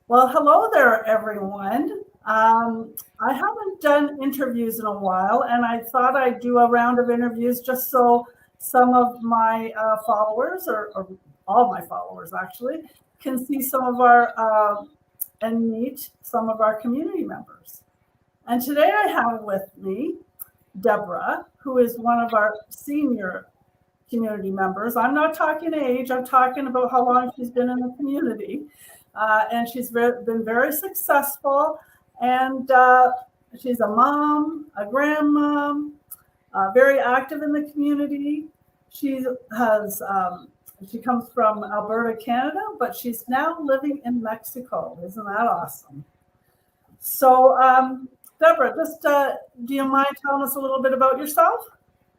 Well, hello there, everyone. I haven't done interviews in a while, and I thought I'd do a round of interviews just so some of my followers, or all my followers actually, can see some of our and meet some of our community members. And today I have with me Debra, who is one of our senior community members. I'm not talking age, I'm talking about how long she's been in the community. And she's been very successful. And she's a mom, a grandmom, very active in the community. She has she comes from Alberta, Canada, but she's now living in Mexico. Isn't that awesome? So, Deborah, just do you mind telling us a little bit about yourself?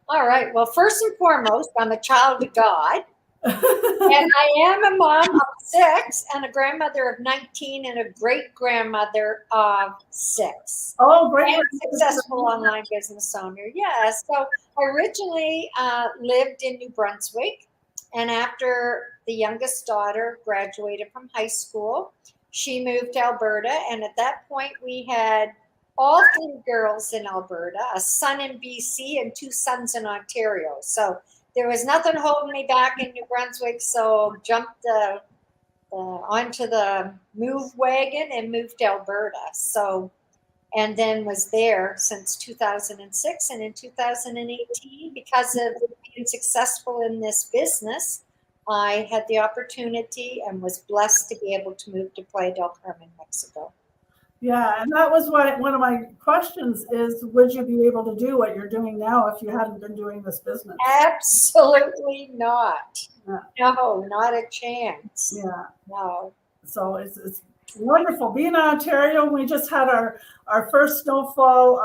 All right. Well, first and foremost, I'm a child of God, and I am a mom of six, and a grandmother of 19, and a great grandmother of six. Oh, great. And a successful online business owner. Yeah. So I originally lived in New Brunswick, and after the youngest daughter graduated from high school, she moved to Alberta, and at that point, we had all three girls in Alberta, a son in BC, and two sons in Ontario. So there was nothing holding me back in New Brunswick. So jumped onto the move wagon and moved to Alberta. So and then was there since 2006. And in 2018, because of being successful in this business, I had the opportunity and was blessed to be able to move to Playa del Carmen, Mexico. Yeah, and that was one of my questions is, would you be able to do what you're doing now if you hadn't been doing this business? Absolutely not. Yeah. No, not a chance. Yeah. No. So it's wonderful. Being in Ontario, we just had our first snowfall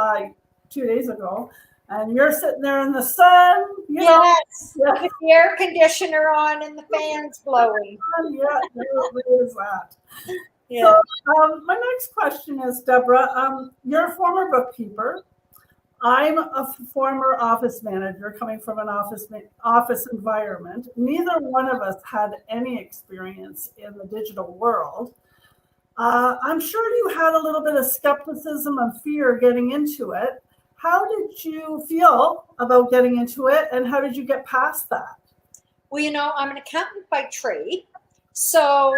2 days ago, and you're sitting there in the sun. Yes, yeah. With the air conditioner on and the fans blowing. Yeah, there is that. Yeah. So my next question is, Debra, you're a former bookkeeper. I'm a former office manager coming from an office environment. Neither one of us had any experience in the digital world. I'm sure you had a little bit of skepticism and fear getting into it. How did you feel about getting into it, and how did you get past that? Well, I'm an accountant by trade. So,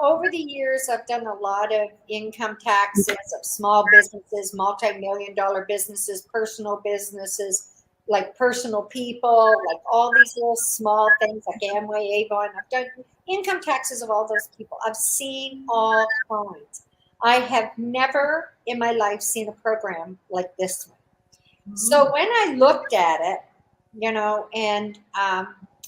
over the years, I've done a lot of income taxes of small businesses, multi-million-dollar businesses, personal businesses, like personal people, like all these little small things like Amway, Avon. I've done income taxes of all those people. I've seen all kinds. I have never in my life seen a program like this one. Mm-hmm. So when I looked at it, and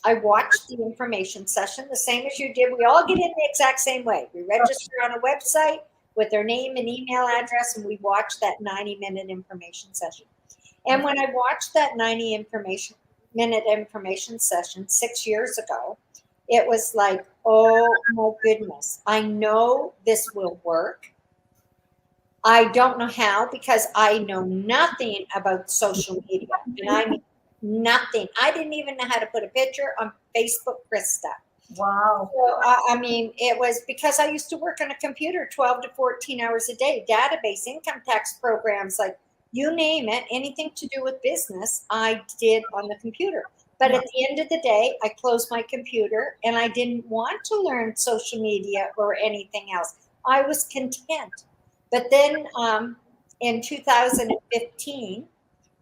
I watched the information session the same as you did. We all get in the exact same way. We register on a website with our name and email address, and we watch that 90-minute information session. And when I watched that 90-minute information session 6 years ago, it was like, oh my goodness, I know this will work. I don't know how, because I know nothing about social media. And I mean, nothing. I didn't even know how to put a picture on Facebook, Krista. Wow. So, it was because I used to work on a computer 12 to 14 hours a day, database, income tax programs, like you name it, anything to do with business, I did on the computer. But at the end of the day, I closed my computer and I didn't want to learn social media or anything else. I was content. But then in 2015,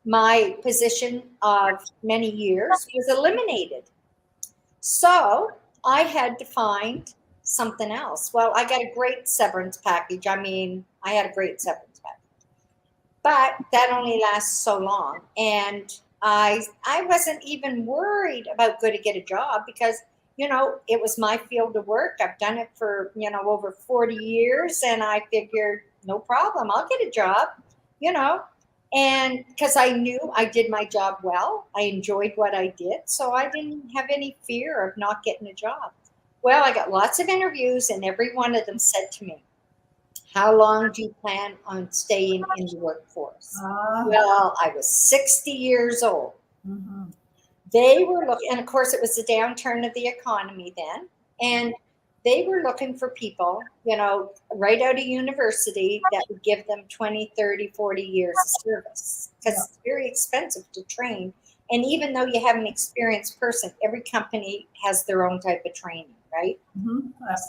my position of many years was eliminated. So I had to find something else. Well, I got a great severance package. I had a great severance package. But that only lasts so long. And I wasn't even worried about going to get a job because, it was my field of work. I've done it for, over 40 years. And I figured, no problem, I'll get a job, And because I knew I did my job well, I enjoyed what I did. So I didn't have any fear of not getting a job. Well, I got lots of interviews and every one of them said to me, how long do you plan on staying in the workforce? Well, I was 60 years old. Mm-hmm. They were looking, and of course it was the downturn of the economy then. And they were looking for people, right out of university that would give them 20, 30, 40 years of service, because it's very expensive to train. And even though you have an experienced person, every company has their own type of training, right? Mm-hmm.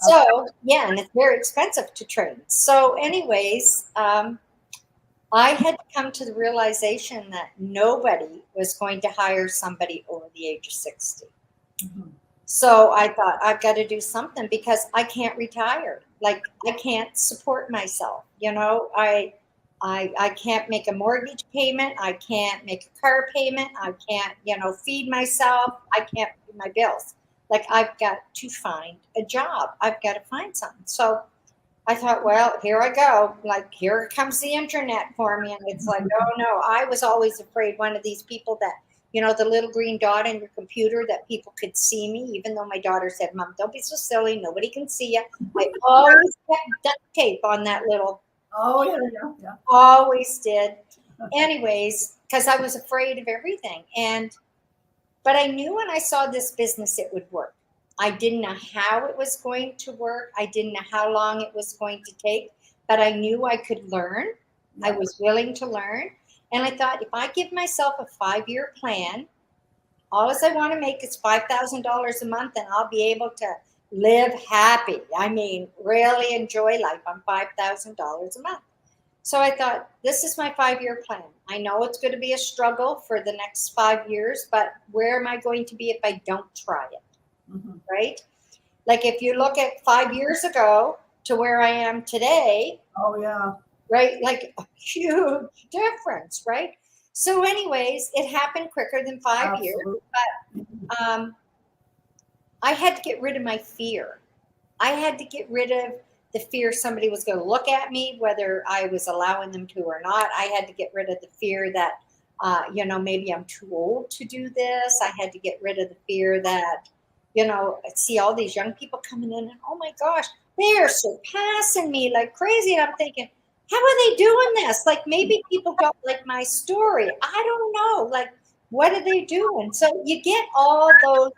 So, yeah, and it's very expensive to train. So, anyways, I had to come to the realization that nobody was going to hire somebody over the age of 60. Mm-hmm. So I thought, I've got to do something because I can't retire. Like, I can't support myself. I can't make a mortgage payment. I can't make a car payment. I can't, feed myself. I can't pay my bills. Like, I've got to find a job. I've got to find something. So I thought, well, here I go. Like, here comes the internet for me. And it's like, oh no, I was always afraid one of these people that, the little green dot on your computer, that people could see me, even though my daughter said, Mom, don't be so silly. Nobody can see you. I always kept duct tape on that little. Oh, yeah. Always did. Anyways, because I was afraid of everything. But I knew when I saw this business, it would work. I didn't know how it was going to work. I didn't know how long it was going to take, but I knew I could learn. I was willing to learn. And I thought, if I give myself a 5-year plan, all I want to make is $5,000 a month, and I'll be able to live happy. I mean, really enjoy life on $5,000 a month. So I thought, this is my 5-year plan. I know it's going to be a struggle for the next 5 years, but where am I going to be if I don't try it? Mm-hmm. Right? Like, if you look at 5 years ago to where I am today. Oh, yeah. Right? Like, a huge difference, right? So anyways, it happened quicker than 5 years, but I had to get rid of my fear. I had to get rid of the fear somebody was going to look at me, whether I was allowing them to or not. I had to get rid of the fear that, maybe I'm too old to do this. I had to get rid of the fear that, I see all these young people coming in and, oh my gosh, they're surpassing me like crazy. And I'm thinking, how are they doing this? Like, maybe people don't like my story. I don't know. Like, what are they doing? So you get all those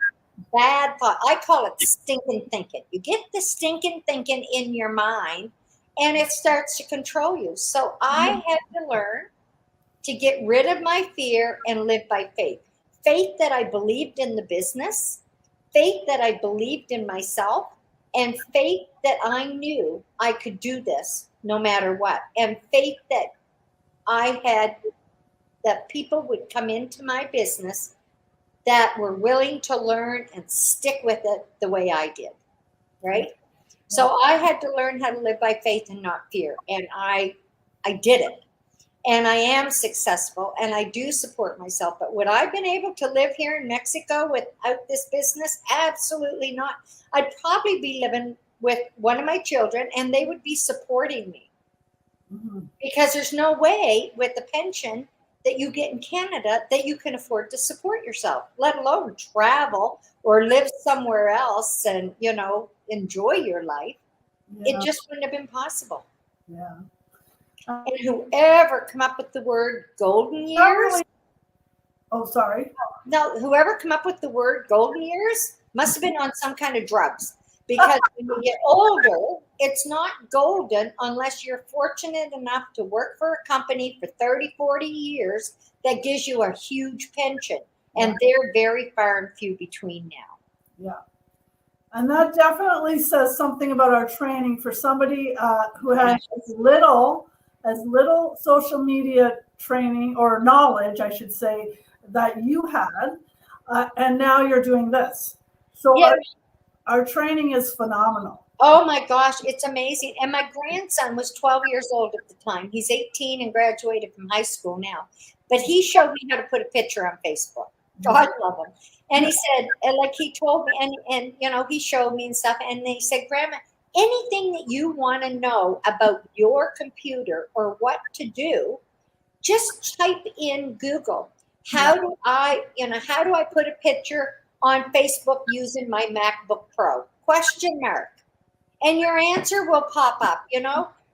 bad thought. I call it stinking thinking. You get the stinking thinking in your mind, and it starts to control you. So I had to learn to get rid of my fear and live by faith. Faith that I believed in the business, faith that I believed in myself, and faith that I knew I could do this no matter what. And faith that that people would come into my business that were willing to learn and stick with it the way I did, right? So I had to learn how to live by faith and not fear, and I did it. And I am successful, and I do support myself. But would I have been able to live here in Mexico without this business? Absolutely not. I'd probably be living with one of my children, and they would be supporting me. Mm-hmm. Because there's no way with the pension that you get in Canada that you can afford to support yourself, let alone travel or live somewhere else and, enjoy your life. Yeah. It just wouldn't have been possible. Yeah. And whoever come up with the word golden years. Oh, sorry. No, whoever come up with the word golden years must have been on some kind of drugs. Because when you get older, it's not golden unless you're fortunate enough to work for a company for 30, 40 years that gives you a huge pension. And they're very far and few between now. Yeah. And that definitely says something about our training for somebody who has as little social media training or knowledge, I should say, that you had, and now you're doing this. So our training is phenomenal. Oh my gosh, it's amazing. And my grandson was 12 years old at the time. He's 18 and graduated from high school now. But he showed me how to put a picture on Facebook. God love him. And he said, like he told me, and he showed me and stuff. And they said, Grandma, anything that you want to know about your computer or what to do, just type in Google. How do I put a picture on Facebook using my MacBook Pro? ? And your answer will pop up,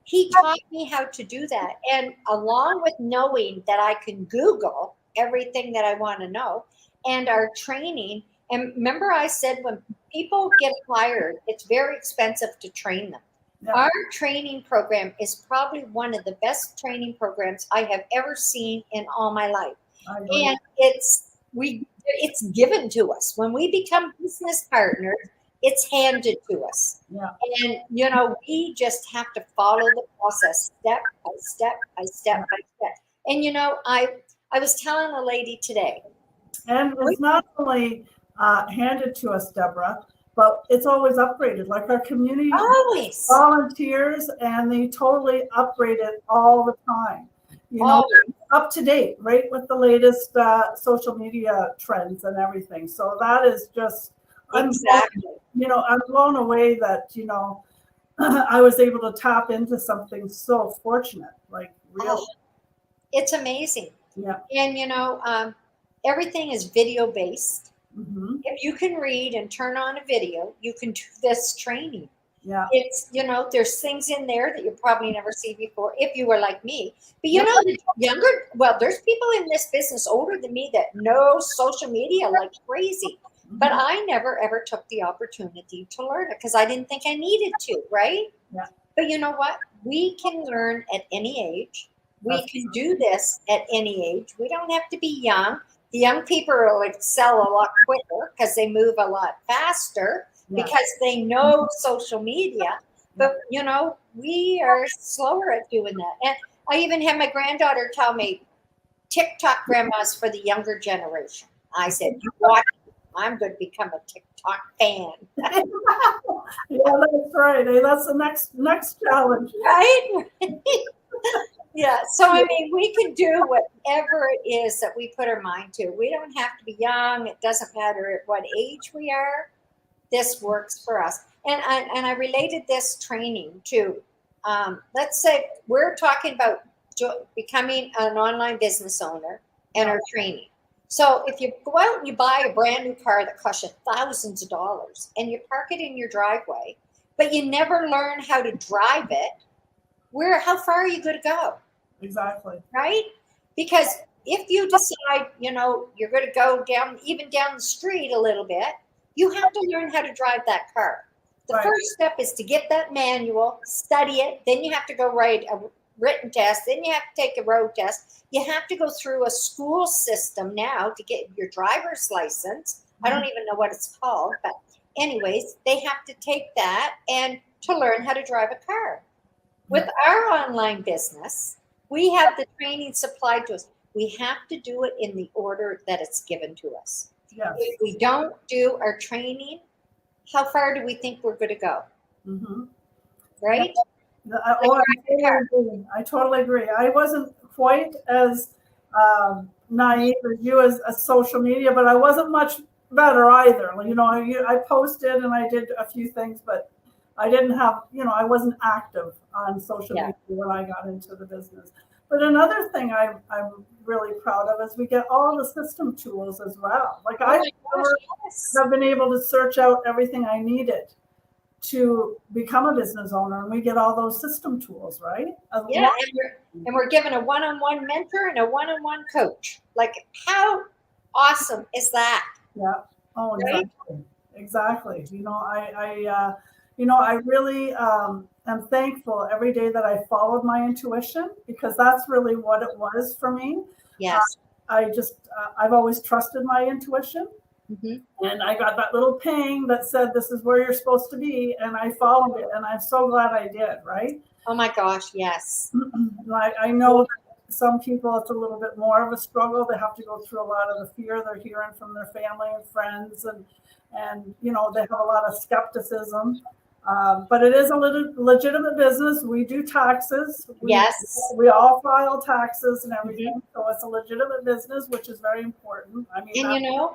He taught me how to do that. And along with knowing that I can Google everything that I want to know and our training, And remember I said when people get hired, it's very expensive to train them. Yeah. Our training program is probably one of the best training programs I have ever seen in all my life. I agree. And it's given to us. When we become business partners, it's handed to us. Yeah. And we just have to follow the process step by step by step by step. And I was telling a lady today. And it's not only handed to us, Deborah, but it's always upgraded. Like our community Always. volunteers, and they totally upgrade it all the time. Always. Up to date, right, with the latest social media trends and everything. So that is just Exactly. I'm blown away that I was able to tap into something so fortunate, like really. It's amazing. Yeah. And everything is video based. Mm-hmm. If you can read and turn on a video, you can do this training. Yeah. It's there's things in there that you probably never seen before if you were like me. But the younger, there's people in this business older than me that know social media like crazy. Mm-hmm. But I never ever took the opportunity to learn it because I didn't think I needed to, right? Yeah. But you know what? We can learn at any age. We can do this at any age. We don't have to be young. The young people will excel a lot quicker because they move a lot faster because they know social media. But, we are slower at doing that. And I even had my granddaughter tell me, TikTok grandma's for the younger generation. I said, you watch, I'm going to become a TikTok fan. Yeah, that's right. Hey, that's the next challenge. Right? Yeah. So, I mean, we can do whatever it is that we put our mind to. We don't have to be young. It doesn't matter at what age we are. This works for us. And I related this training to, let's say we're talking about becoming an online business owner and our training. So if you go out and you buy a brand new car that costs you thousands of dollars and you park it in your driveway, but you never learn how to drive it, how far are you going to go? Exactly. Right? Because if you decide, you're going to go down the street a little bit, you have to learn how to drive that car. The first step is to get that manual, study it, then you have to go write a written test, then you have to take a road test. You have to go through a school system now to get your driver's license. I don't even know what it's called, but anyways, they have to take that and to learn how to drive a car. With our online business, we have the training supplied to us. We have to do it in the order that it's given to us. Yes. If we don't do our training, how far do we think we're going to go? Mm-hmm. Right? I totally agree. I wasn't quite as naive as you as social media, but I wasn't much better either. I posted and I did a few things, but I didn't have, I wasn't active on social media when I got into the business. But another thing I'm really proud of is we get all the system tools as well. Like I have been able to search out everything I needed to become a business owner, and we get all those system tools, right? Yeah, and we're given a one-on-one mentor and a one-on-one coach. Like, how awesome is that? Yeah. Oh, exactly. I really am thankful every day that I followed my intuition, because that's really what it was for me. Yes. I've always trusted my intuition. Mm-hmm. And I got that little ping that said, this is where you're supposed to be. And I followed it. And I'm so glad I did. Right. Oh my gosh. Yes. I know that some people, it's a little bit more of a struggle. They have to go through a lot of the fear they're hearing from their family and friends. And they have a lot of skepticism. But it is a legitimate business. We do taxes. We all file taxes and everything. Mm-hmm. So it's a legitimate business, which is very important. I mean, and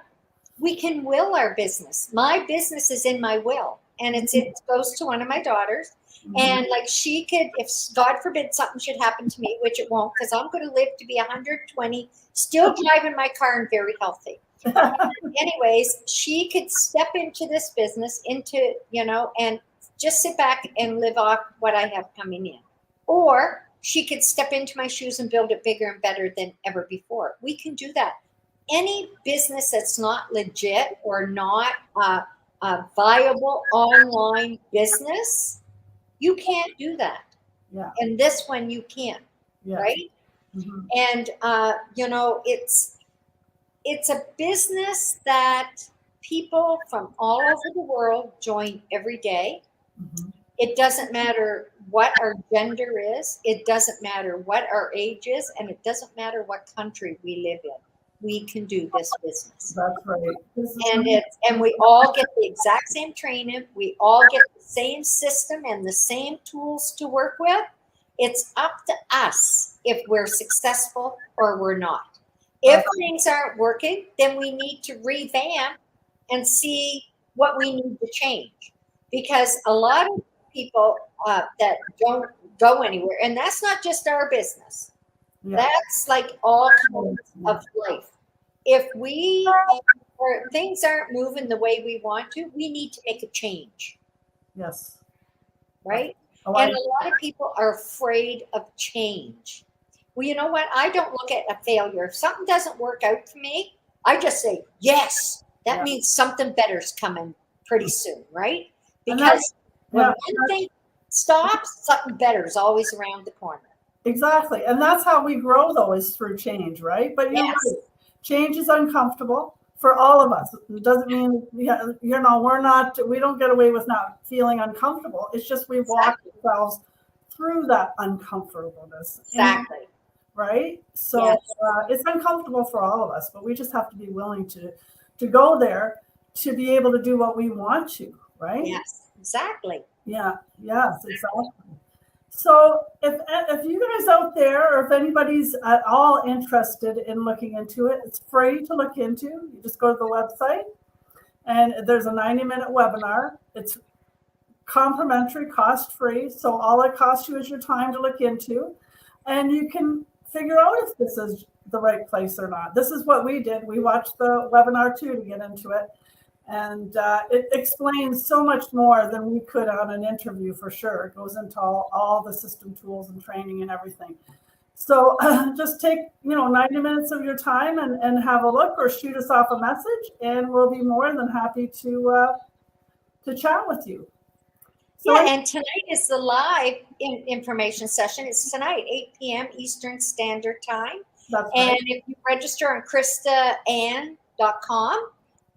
we can will our business. My business is in my will, and it goes to one of my daughters. Mm-hmm. And like she could, if God forbid something should happen to me, which it won't, because I'm going to live to be 120, still driving my car and very healthy. Anyways, she could step into this business, and just sit back and live off what I have coming in. Or she could step into my shoes and build it bigger and better than ever before. We can do that. any business that's not legit or not a viable online business, you can't do that. Yeah. And this one you can, Yes. right? Mhm. And it's a business that people from all over the world join every day. Mhm. It doesn't matter what our gender is. It doesn't matter what our age is, and it doesn't matter what country we live in. We can do this business, That's right. This is and we all get the exact same training. We all get the same system and the same tools to work with. It's up to us if we're successful or we're not. If things aren't working, then we need to revamp and see what we need to change, because a lot of people that don't go anywhere, and that's not just our business. yeah. That's like all kinds of life. If we or things aren't moving the way we want to, we need to make a change, Yes. right? Oh, And a lot of people are afraid of change. Well, you know what? I don't look at a failure. If something doesn't work out for me, I just say, yes, that Yeah. means something better's coming pretty soon, right? And Because when yeah, one thing stops, something better is always around the corner. exactly. And that's how we grow, though, is through change, right? But you're Yes. right. Change is uncomfortable for all of us. It doesn't mean, we don't get away with not feeling uncomfortable. It's just we walk ourselves through that uncomfortableness. Exactly. Right? So Yes. It's uncomfortable for all of us, but we just have to be willing to go there to be able to do what we want to, right? Yes, exactly. Yeah, yes, exactly. So if you guys out there, or if anybody's at all interested in looking into it, it's free to look into. You just go to the website, and there's a 90-minute webinar. It's complimentary, cost-free. So all it costs you is your time to look into, and you can figure out if this is the right place or not. This is what we did. We watched the webinar too to get into it. And it explains so much more than we could on an interview, for sure. It goes into all the system tools and training and everything. So just take 90 minutes of your time and have a look, or shoot us off a message, and we'll be more than happy to chat with you. So yeah, and tonight is the live information session. It's tonight, 8 p.m. Eastern Standard Time. That's and right. if you register on KristaAnn.com,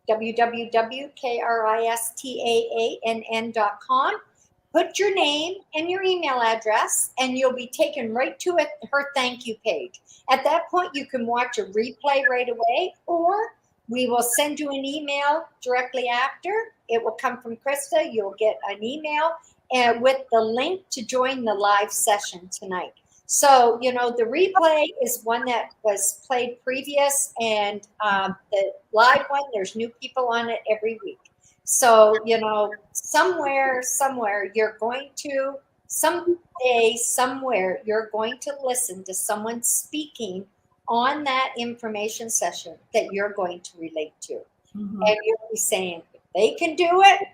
www.KristaAnn.com, put your name and your email address, and you'll be taken right to her thank you page. At that point, you can watch a replay right away, or we will send you an email directly after. It will come from Krista. You'll get an email with the link to join the live session tonight. So, the replay is one that was played previous, and the live one, there's new people on it every week. So, somewhere, you're going to, someday, somewhere, you're going to listen to someone speaking on that information session that you're going to relate to. Mm-hmm. And you'll be saying, if they can do it,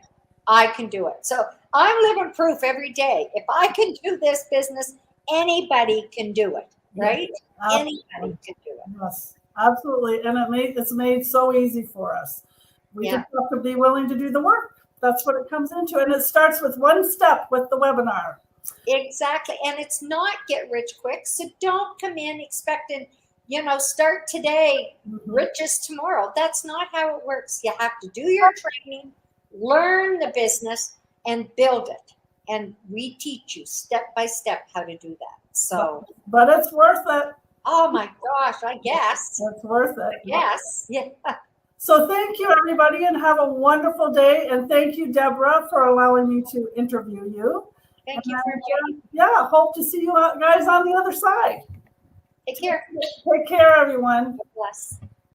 I can do it. So I'm living proof every day. If I can do this business, anybody can do it, right? Yes, anybody can do it. Yes, absolutely. And it's made so easy for us. We just have to be willing to do the work. That's what it comes into. And it starts with one step with the webinar. Exactly. And it's not get rich quick. So don't come in expecting, start today, riches tomorrow. That's not how it works. You have to do your training, learn the business, and build it. And we teach you step by step how to do that. So, but it's worth it. Oh my gosh, I guess. It's worth it. Yes. Yeah. So thank you, everybody, and have a wonderful day. And thank you, Debra, for allowing me to interview you. Thank you for joining. Yeah, hope to see you guys on the other side. Take care. Take care, everyone. God bless.